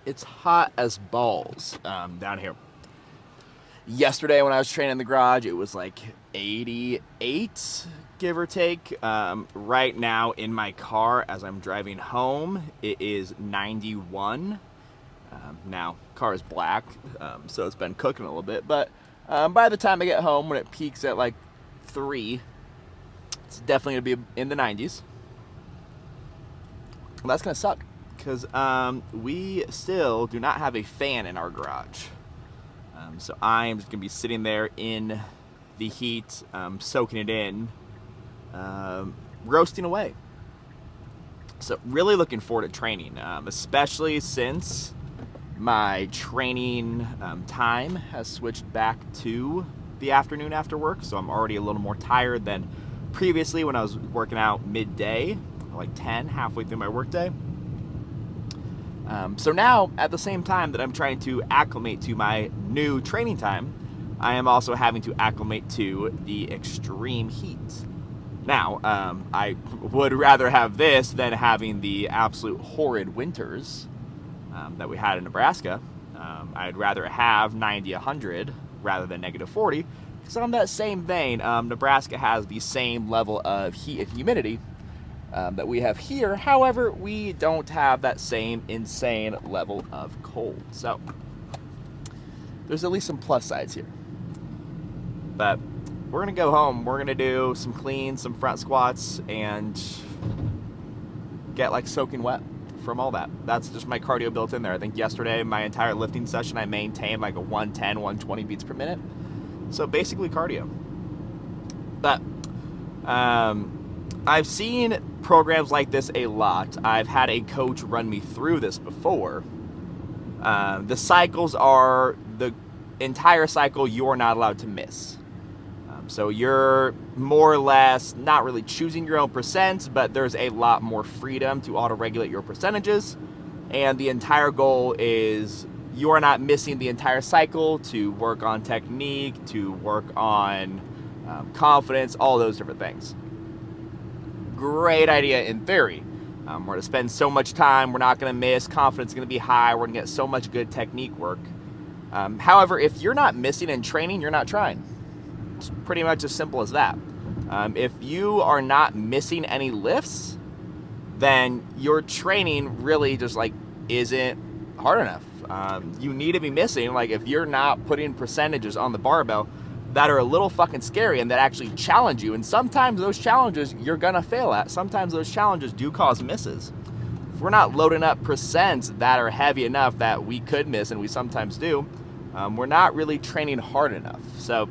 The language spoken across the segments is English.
It's hot as balls down here. Yesterday when I was training in the garage, it was like 88, give or take. Right now in my car as I'm driving home, it is 91. Now, car is black, so it's been cooking a little bit. But by the time I get home, when it peaks at like 3, it's definitely going to be in the 90s. Well, that's going to suck because we still do not have a fan in our garage. So I'm just going to be sitting there in the heat, soaking it in, roasting away. So really looking forward to training, especially since my training time has switched back to the afternoon after work. So I'm already a little more tired than previously when I was working out midday, like 10, halfway through my workday. So now, at the same time that I'm trying to acclimate to my new training time, I am also having to acclimate to the extreme heat. Now, I would rather have this than having the absolute horrid winters that we had in Nebraska. I'd rather have 90, 100 rather than negative 40. Because on that same vein, Nebraska has the same level of heat and humidity that we have here. However, we don't have that same insane level of cold. So there's at least some plus sides here. But we're going to go home. We're going to do some cleans, some front squats, and get like soaking wet from all that. That's just my cardio built in there. I think yesterday, my entire lifting session, I maintained like a 110, 120 beats per minute. So basically cardio. But I've seen programs like this a lot. I've had a coach run me through this before. The cycles are the entire cycle you are not allowed to miss. So you're more or less not really choosing your own percents, but there's a lot more freedom to auto-regulate your percentages. And the entire goal is you are not missing the entire cycle to work on technique, to work on confidence, all those different things. Great idea in theory. We're going to spend so much time, we're not going to miss, confidence is going to be high, we're going to get so much good technique work. However, if you're not missing in training, you're not trying. It's pretty much as simple as that. If you are not missing any lifts, then your training really just like isn't hard enough. You need to be missing, like if you're not putting percentages on the barbell that are a little fucking scary and that actually challenge you, and sometimes those challenges you're gonna fail at. Sometimes those challenges do cause misses. If we're not loading up percents that are heavy enough that we could miss, and we sometimes do, we're not really training hard enough. So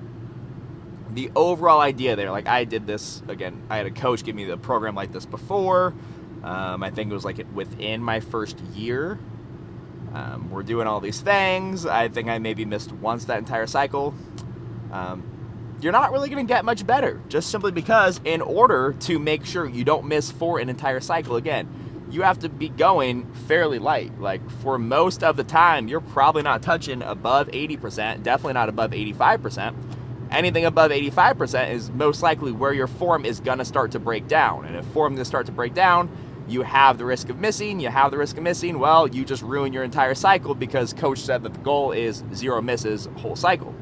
the overall idea there, like I did this, again, I had a coach give me the program like this before. I think it was like within my first year. We're doing all these things. I think I maybe missed once that entire cycle. You're not really going to get much better, just simply because in order to make sure you don't miss for an entire cycle, again, you have to be going fairly light. Like for most of the time, you're probably not touching above 80%, definitely not above 85%. Anything above 85% is most likely where your form is going to start to break down. And if form is going to start to break down, you have the risk of missing. Well, you just ruin your entire cycle because coach said that the goal is 0 misses whole cycle.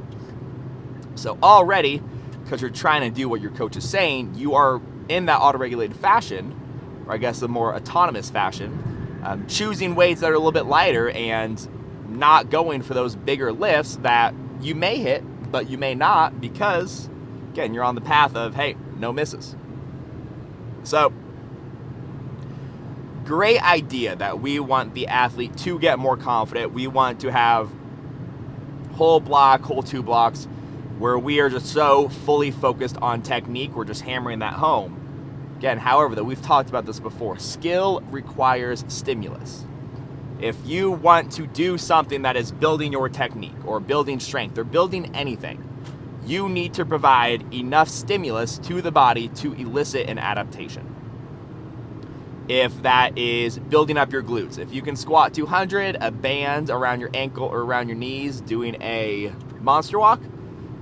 So already, because you're trying to do what your coach is saying, you are in that auto-regulated fashion, or I guess the more autonomous fashion, choosing weights that are a little bit lighter and not going for those bigger lifts that you may hit, but you may not, because, again, you're on the path of, hey, no misses. So, great idea that we want the athlete to get more confident. We want to have whole 2 blocks, where we are just so fully focused on technique, we're just hammering that home. Again, however, that we've talked about this before, skill requires stimulus. If you want to do something that is building your technique or building strength or building anything, you need to provide enough stimulus to the body to elicit an adaptation. If that is building up your glutes, if you can squat 200, a band around your ankle or around your knees doing a monster walk,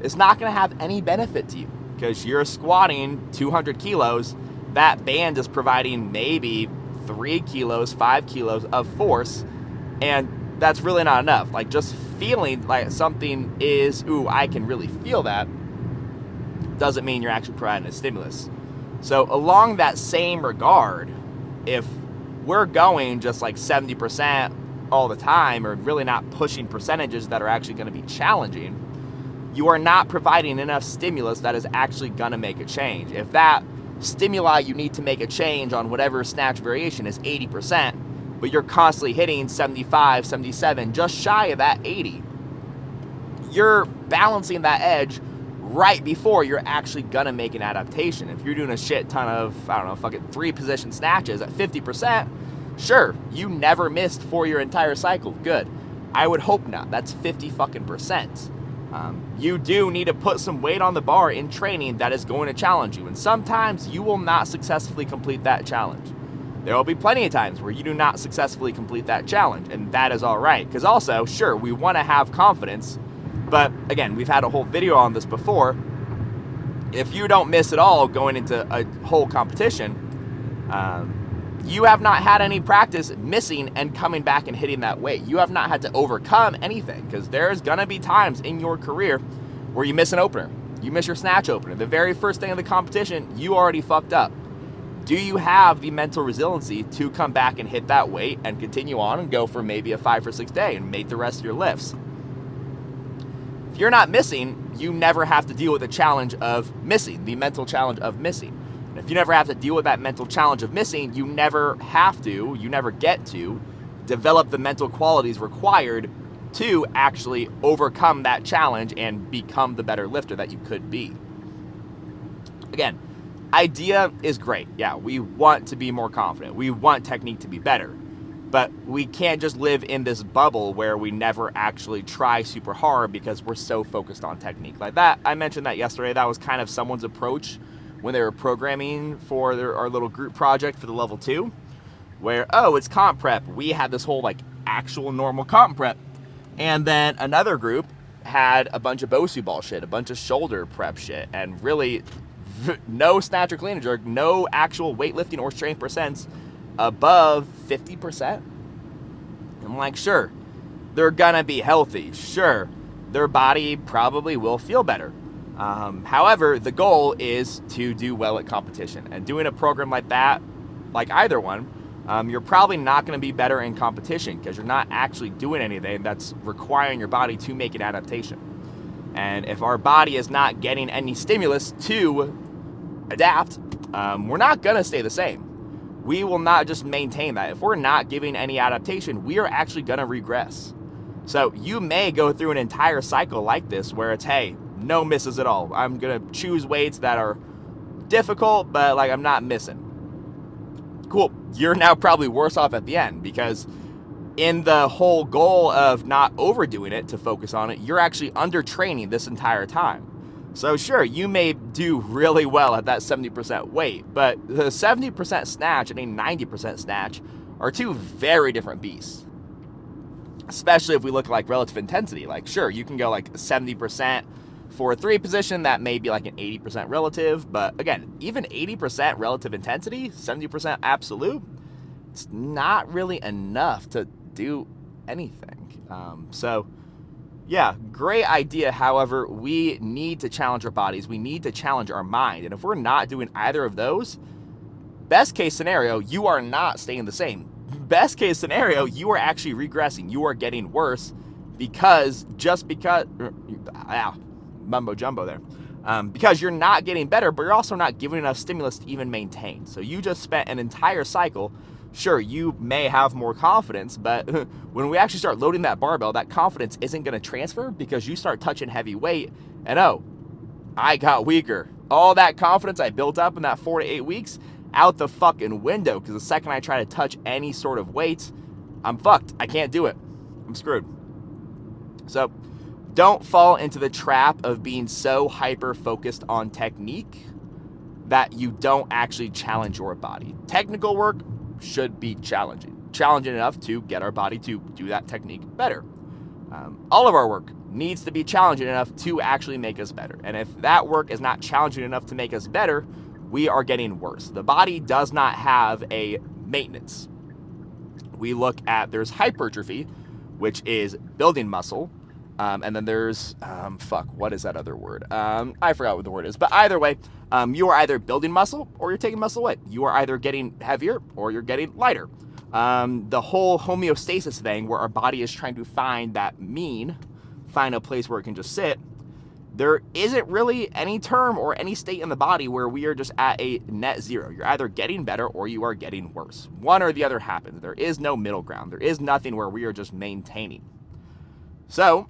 it's not going to have any benefit to you because you're squatting 200 kilos. That band is providing maybe 3 kilos, 5 kilos of force, and that's really not enough. Like, just feeling like something is, ooh, I can really feel that, doesn't mean you're actually providing a stimulus. So along that same regard, if we're going just like 70% all the time, or really not pushing percentages that are actually going to be challenging, you are not providing enough stimulus that is actually going to make a change. If that stimuli you need to make a change on whatever snatch variation is 80%, but you're constantly hitting 75, 77, just shy of that 80, you're balancing that edge right before you're actually gonna make an adaptation. If you're doing a shit ton of, I don't know, fucking 3 position snatches at 50%, sure, you never missed for your entire cycle. Good. I would hope not. That's 50 fucking percent. You do need to put some weight on the bar in training that is going to challenge you, and sometimes you will not successfully complete that challenge. There will be plenty of times where you do not successfully complete that challenge, and that is all right. Because also, sure, we want to have confidence, but again, we've had a whole video on this before. If you don't miss at all going into a whole competition, you have not had any practice missing and coming back and hitting that weight. You have not had to overcome anything, because there's gonna be times in your career where you miss an opener. You miss your snatch opener. The very first day of the competition, you already fucked up. Do you have the mental resiliency to come back and hit that weight and continue on and go for maybe a 5 or 6 day and make the rest of your lifts? If you're not missing, you never have to deal with the challenge of missing, the mental challenge of missing. And if you never have to deal with that mental challenge of missing, you never get to develop the mental qualities required to actually overcome that challenge and become the better lifter that you could be. Again, idea is great. Yeah, we want to be more confident. We want technique to be better. But we can't just live in this bubble where we never actually try super hard because we're so focused on technique. Like that, I mentioned that yesterday. That was kind of someone's approach when they were programming for our little group project for the level 2, where, oh, it's comp prep. We had this whole like actual normal comp prep. And then another group had a bunch of Bosu ball shit, a bunch of shoulder prep shit, and really no snatch or clean and jerk, no actual weightlifting or strength percents above 50%. I'm like, sure, they're gonna be healthy. Sure, their body probably will feel better. However, the goal is to do well at competition. And doing a program like that, like either one, you're probably not going to be better in competition because you're not actually doing anything that's requiring your body to make an adaptation. And if our body is not getting any stimulus to adapt, we're not going to stay the same. We will not just maintain that. If we're not giving any adaptation, we are actually going to regress. So you may go through an entire cycle like this where it's, hey, no misses at all. I'm going to choose weights that are difficult, but like I'm not missing. Cool. You're now probably worse off at the end because in the whole goal of not overdoing it to focus on it, you're actually under training this entire time. So sure, you may do really well at that 70% weight, but the 70% snatch and a 90% snatch are two very different beasts. Especially if we look like relative intensity. Like sure, you can go like 70% for a 3 position, that may be like an 80% relative, but again, even 80% relative intensity, 70% absolute, it's not really enough to do anything. So yeah, great idea. However, we need to challenge our bodies. We need to challenge our mind. And if we're not doing either of those, best case scenario, you are not staying the same. Best case scenario, you are actually regressing. You are getting worse because mumbo jumbo there. Because you're not getting better, but you're also not giving enough stimulus to even maintain. So you just spent an entire cycle. Sure, you may have more confidence, but when we actually start loading that barbell, that confidence isn't going to transfer because you start touching heavy weight and oh, I got weaker. All that confidence I built up in that 4 to 8 weeks, out the fucking window, because the second I try to touch any sort of weights, I'm fucked. I can't do it. I'm screwed. So don't fall into the trap of being so hyper-focused on technique that you don't actually challenge your body. Technical work should be challenging enough to get our body to do that technique better. All of our work needs to be challenging enough to actually make us better. And if that work is not challenging enough to make us better, we are getting worse. The body does not have a maintenance. We look at, there's hypertrophy, which is building muscle. And then there's, what is that other word? I forgot what the word is. But either way, you are either building muscle or you're taking muscle away. You are either getting heavier or you're getting lighter. The whole homeostasis thing where our body is trying to find that mean, find a place where it can just sit. There isn't really any term or any state in the body where we are just at a net zero. You're either getting better or you are getting worse. One or the other happens. There is no middle ground. There is nothing where we are just maintaining. So,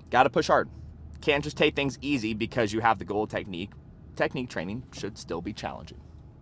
got to push hard. Can't just take things easy because you have the goal technique. Technique training should still be challenging.